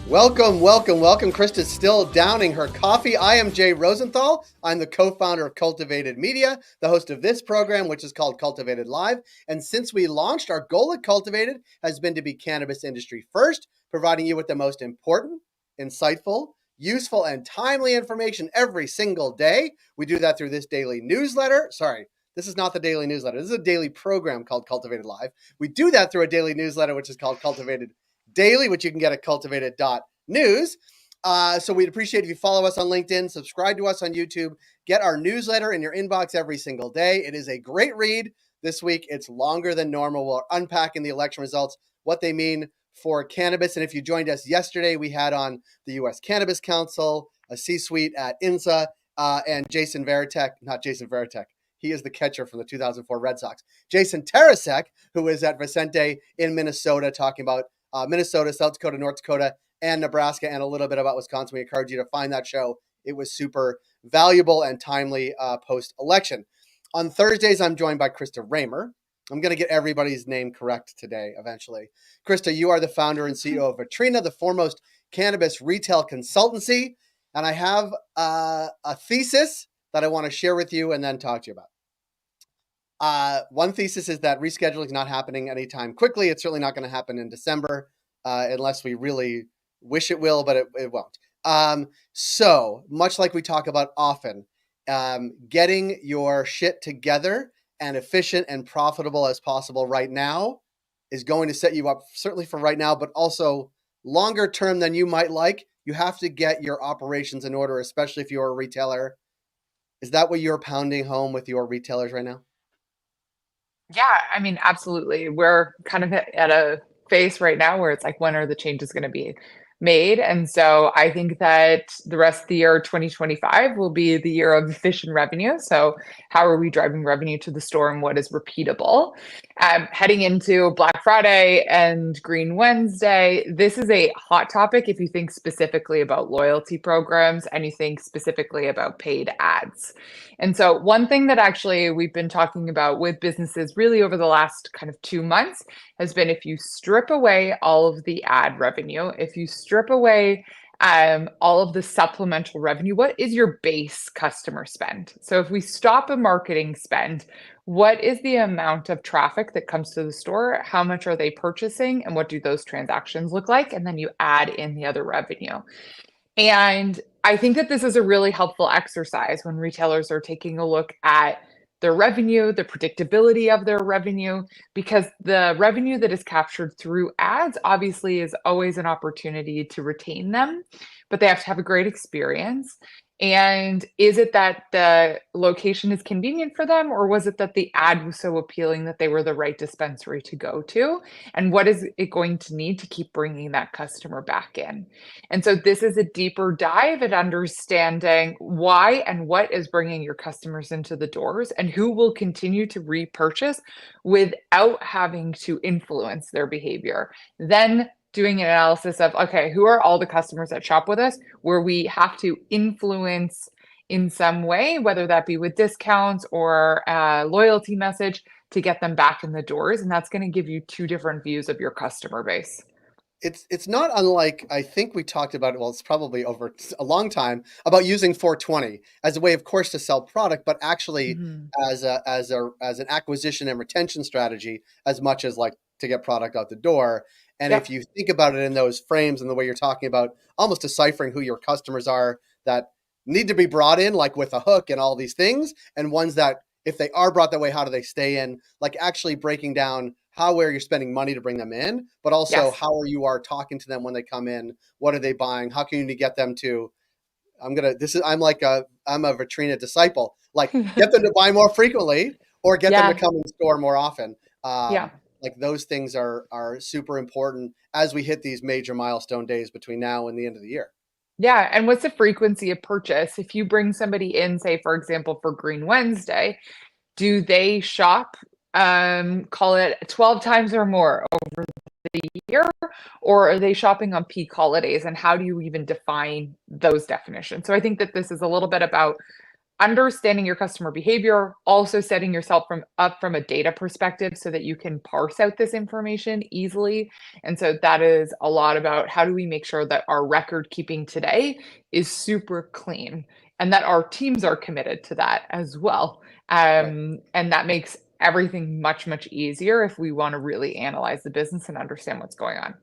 Welcome, welcome, welcome. Krista's still downing her coffee. I am Jay Rosenthal. I'm the co-founder of Cultivated Media, the host of this program, which is called Cultivated Live. And since we launched, our goal at Cultivated has been to be cannabis industry first, providing you with the most important, insightful, useful, and timely information every single day. We do that through this daily newsletter. Sorry, this is not the daily newsletter. This is a daily program called Cultivated Live. We do that through a daily newsletter, which is called Cultivated Daily, which you can get at cultivated.news. So we'd appreciate if you follow us on LinkedIn, subscribe to us on YouTube, get our newsletter in your inbox every single day. It is a great read. This week, it's longer than normal. We're unpacking the election results, what they mean for cannabis. And if you joined us yesterday, we had on the U.S. Cannabis Council, a C-suite at INSA, and Jason Varitek, not Jason Varitek. He is the catcher from the 2004 Red Sox. Jason Tarasek, who is at Vicente in Minnesota, talking about Minnesota, South Dakota, North Dakota, and Nebraska, and a little bit about Wisconsin. We encourage you to find that show. It was super valuable and timely post-election. On Thursdays, I'm joined by Krista Raymer. I'm going to get everybody's name correct today, eventually. Krista, you are the founder and CEO of Vetrina, the foremost cannabis retail consultancy. And I have a thesis that I want to share with you and then talk to you about. One thesis is that rescheduling is not happening anytime quickly. It's certainly not going to happen in December unless we really wish it will, but it won't. So much like we talk about often, getting your shit together and efficient and profitable as possible right now is going to set you up certainly for right now, but also longer term than you might like. You have to get your operations in order, especially if you're a retailer. Is that what you're pounding home with your retailers right now? Yeah, I mean, absolutely. We're kind of at a phase right now where it's like, when are the changes going to be made? And so I think that the rest of the year, 2025, will be the year of efficient revenue. So how are we driving revenue to the store and what is repeatable? Heading into Black Friday and Green Wednesday, this is a hot topic if you think specifically about loyalty programs and you think specifically about paid ads. And so one thing that actually we've been talking about with businesses really over the last kind of 2 months has been, if you strip away all of the ad revenue, if you strip away all of the supplemental revenue, what is your base customer spend? So if we stop a marketing spend, what is the amount of traffic that comes to the store? How much are they purchasing? And what do those transactions look like? And then you add in the other revenue. And I think that this is a really helpful exercise when retailers are taking a look at their revenue, the predictability of their revenue, because the revenue that is captured through ads obviously is always an opportunity to retain them, but they have to have a great experience. And is it that the location is convenient for them, or was it that the ad was so appealing that they were the right dispensary to go to? And what is it going to need to keep bringing that customer back in? And so this is a deeper dive at understanding why and what is bringing your customers into the doors and who will continue to repurchase without having to influence their behavior. Then doing an analysis of, okay, who are all the customers that shop with us where we have to influence in some way, whether that be with discounts or a loyalty message, to get them back in the doors. And that's going to give you two different views of your customer base. It's not unlike, I think we talked about it, well, it's probably over a long time, about using 420 as a way, of course, to sell product, but actually as an acquisition and retention strategy, as much as like to get product out the door. And Yep. if you think about it in those frames and the way you're talking about almost deciphering who your customers are that need to be brought in, like with a hook and all these things, and ones that, if they are brought that way, how do they stay in? Like actually breaking down where you're spending money to bring them in, but also Yes. how you are talking to them when they come in. What are they buying? How can you get them to? I'm a Vetrina disciple. Like get them to buy more frequently, or get them to Yeah. come in store more often. Yeah. Like those things are super important as we hit these major milestone days between now and the end of the year. Yeah, and what's the frequency of purchase? If you bring somebody in, say, for example, for Green Wednesday, do they shop, call it 12 times or more over the year, or are they shopping on peak holidays? And how do you even define those definitions? So I think that this is a little bit about understanding your customer behavior, also setting yourself up from a data perspective so that you can parse out this information easily. And so that is a lot about how do we make sure that our record keeping today is super clean and that our teams are committed to that as well. Right. And that makes everything much, much easier if we want to really analyze the business and understand what's going on.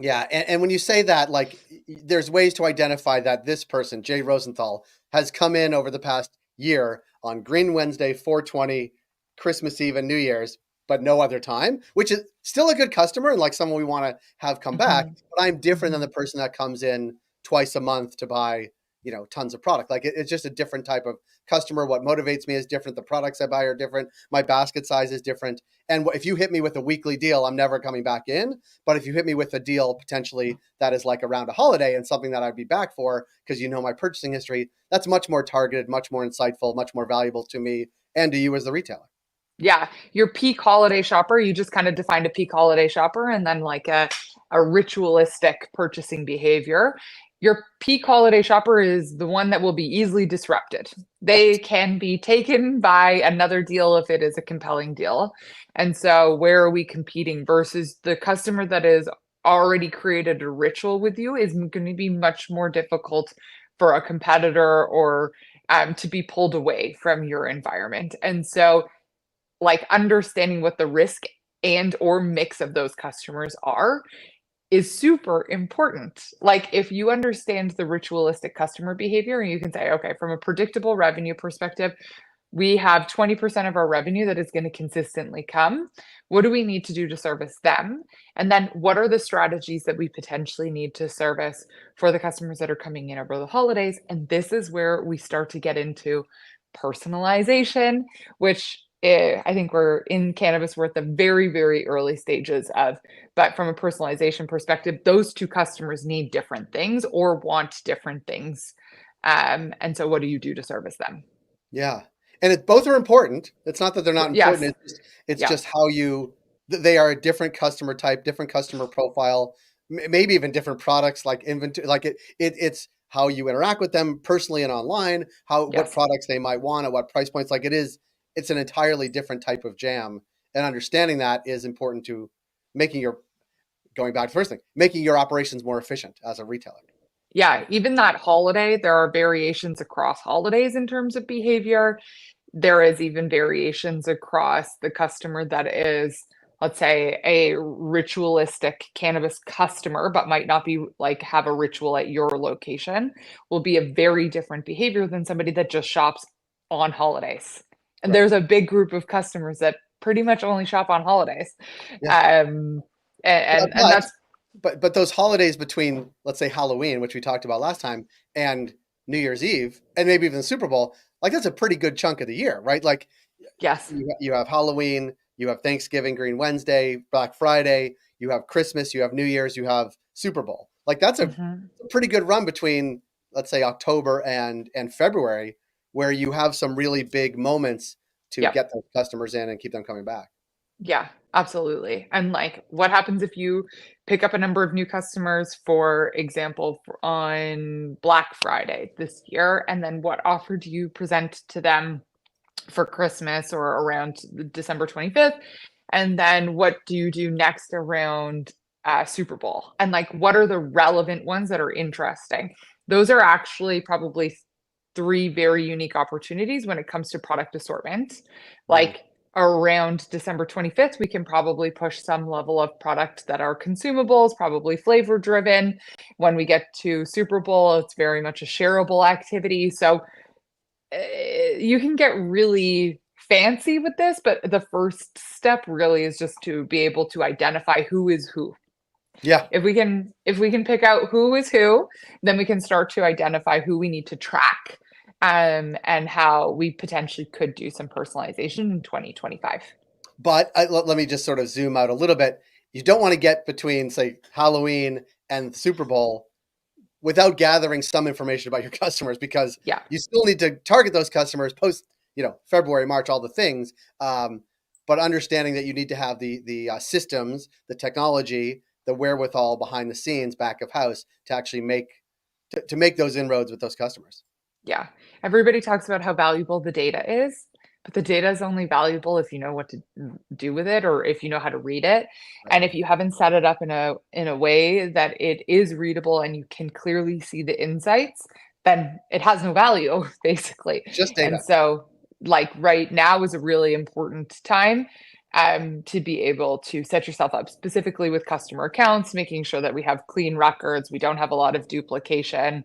Yeah, and when you say that, like, there's ways to identify that this person, Jay Rosenthal, has come in over the past year on Green Wednesday, 420, Christmas Eve, and New Year's, but no other time, which is still a good customer and like someone we want to have come back. Mhm, But I'm different than mhm. the person that comes in twice a month to buy, tons of product. Like it's just a different type of customer. What motivates me is different. The products I buy are different. My basket size is different. And if you hit me with a weekly deal, I'm never coming back in. But if you hit me with a deal potentially that is like around a holiday and something that I'd be back for because you know my purchasing history, that's much more targeted, much more insightful, much more valuable to me and to you as the retailer. Yeah, your peak holiday shopper, you just kind of defined a peak holiday shopper and then like a ritualistic purchasing behavior. Your peak holiday shopper is the one that will be easily disrupted. They can be taken by another deal if it is a compelling deal. And so, where are we competing versus the customer that is already created a ritual with you is going to be much more difficult for a competitor or to be pulled away from your environment. And so, like understanding what the risk and or mix of those customers are is super important. Like if you understand the ritualistic customer behavior and you can say, okay, from a predictable revenue perspective, we have 20% of our revenue that is going to consistently come. What do we need to do to service them? And then what are the strategies that we potentially need to service for the customers that are coming in over the holidays? And this is where we start to get into personalization, which I think we're in cannabis, we're at the very, very early stages of. But from a personalization perspective, those two customers need different things or want different things. And so, what do you do to service them? Yeah. And both are important. It's not that they're not Yes. important. It's Yeah. just how they are a different customer type, different customer profile, maybe even different products like inventory. Like it's how you interact with them personally and online, what Yes. products they might want at what price points. Like it's an entirely different type of jam. And understanding that is important to making your going back to the first thing, making your operations more efficient as a retailer. Yeah. Even that holiday, there are variations across holidays in terms of behavior. There is even variations across the customer that is, let's say, a ritualistic cannabis customer, but might not be like have a ritual at your location, will be a very different behavior than somebody that just shops on holidays. And Right. there's a big group of customers that pretty much only shop on holidays. Yeah. Um, Yeah, and that's but those holidays between, let's say, Halloween, which we talked about last time, and New Year's Eve, and maybe even the Super Bowl, like that's a pretty good chunk of the year, right? Like yes. you have Halloween, you have Thanksgiving, Green Wednesday, Black Friday, you have Christmas, you have New Year's, you have Super Bowl. Like that's a Mhm. pretty good run between, let's say, October and February, where you have some really big moments to Yep. get those customers in and keep them coming back. Yeah, absolutely. And like, what happens if you pick up a number of new customers, for example, on Black Friday this year, and then what offer do you present to them for Christmas or around December 25th? And then what do you do next around Super Bowl? And like, what are the relevant ones that are interesting? Those are actually probably three very unique opportunities when it comes to product assortment. Mm. Like around December 25th, we can probably push some level of product that are consumables, probably flavor driven. When we get to Super Bowl, it's very much a shareable activity. So you can get really fancy with this, but the first step really is just to be able to identify who is who. Yeah. If we can pick out who is who, then we can start to identify who we need to track, and how we potentially could do some personalization in 2025. But let me just sort of zoom out a little bit. You don't want to get between, say, Halloween and the Super Bowl without gathering some information about your customers because Yeah. you still need to target those customers post, February, March, all the things. But understanding that you need to have the systems, the technology, the wherewithal behind the scenes, back of house to actually make those inroads with those customers. Yeah. Everybody talks about how valuable the data is, but the data is only valuable if you know what to do with it or if you know how to read it. Right. And if you haven't set it up in a way that it is readable and you can clearly see the insights, then it has no value, basically. It's just And data. so, like right now is a really important time to be able to set yourself up specifically with customer accounts, making sure that we have clean records, we don't have a lot of duplication,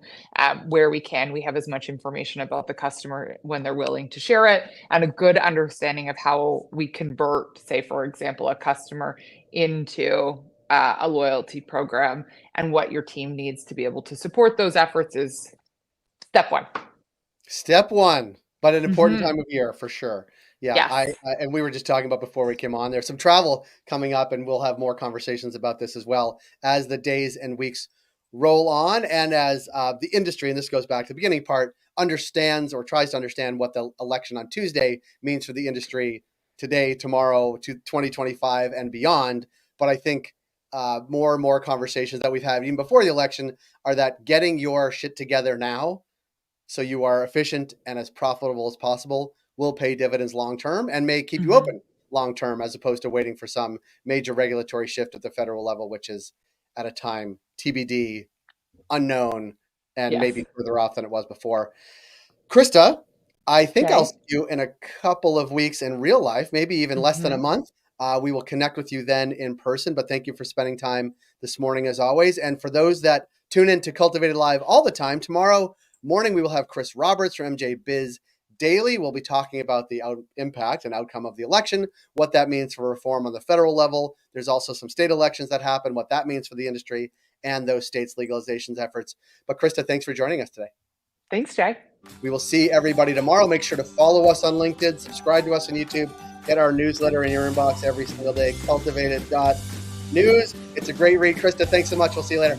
where we can, we have as much information about the customer when they're willing to share it, and a good understanding of how we convert, say, for example, a customer into a loyalty program, and what your team needs to be able to support those efforts is step one. Step one, but an important Hmm. time of year for sure. Yeah, Yes. and we were just talking about before we came on. There's some travel coming up, and we'll have more conversations about this as well as the days and weeks roll on, and as the industry, and this goes back to the beginning part, understands or tries to understand what the election on Tuesday means for the industry today, tomorrow, to 2025 and beyond. But I think more and more conversations that we've had even before the election are that getting your shit together now so you are efficient and as profitable as possible will pay dividends long term and may keep you Hmm. open long term, as opposed to waiting for some major regulatory shift at the federal level, which is at a time TBD, unknown, and Yes. maybe further off than it was before. Krista, I think I'll Jay. see you in a couple of weeks in real life, maybe even less than a Hmm. month. We will connect with you then in person, but thank you for spending time this morning as always. And for those that tune in to Cultivated Live all the time, tomorrow morning we will have Chris Roberts from MJ Biz Daily. We'll be talking about the impact and outcome of the election, what that means for reform on the federal level. There's also some state elections that happen, what that means for the industry and those states' legalizations efforts. But Krista, thanks for joining us today. Thanks, Jay. We will see everybody tomorrow. Make sure to follow us on LinkedIn, subscribe to us on YouTube, get our newsletter in your inbox every single day, cultivated.news. It's a great read. Krista, thanks so much. We'll see you later.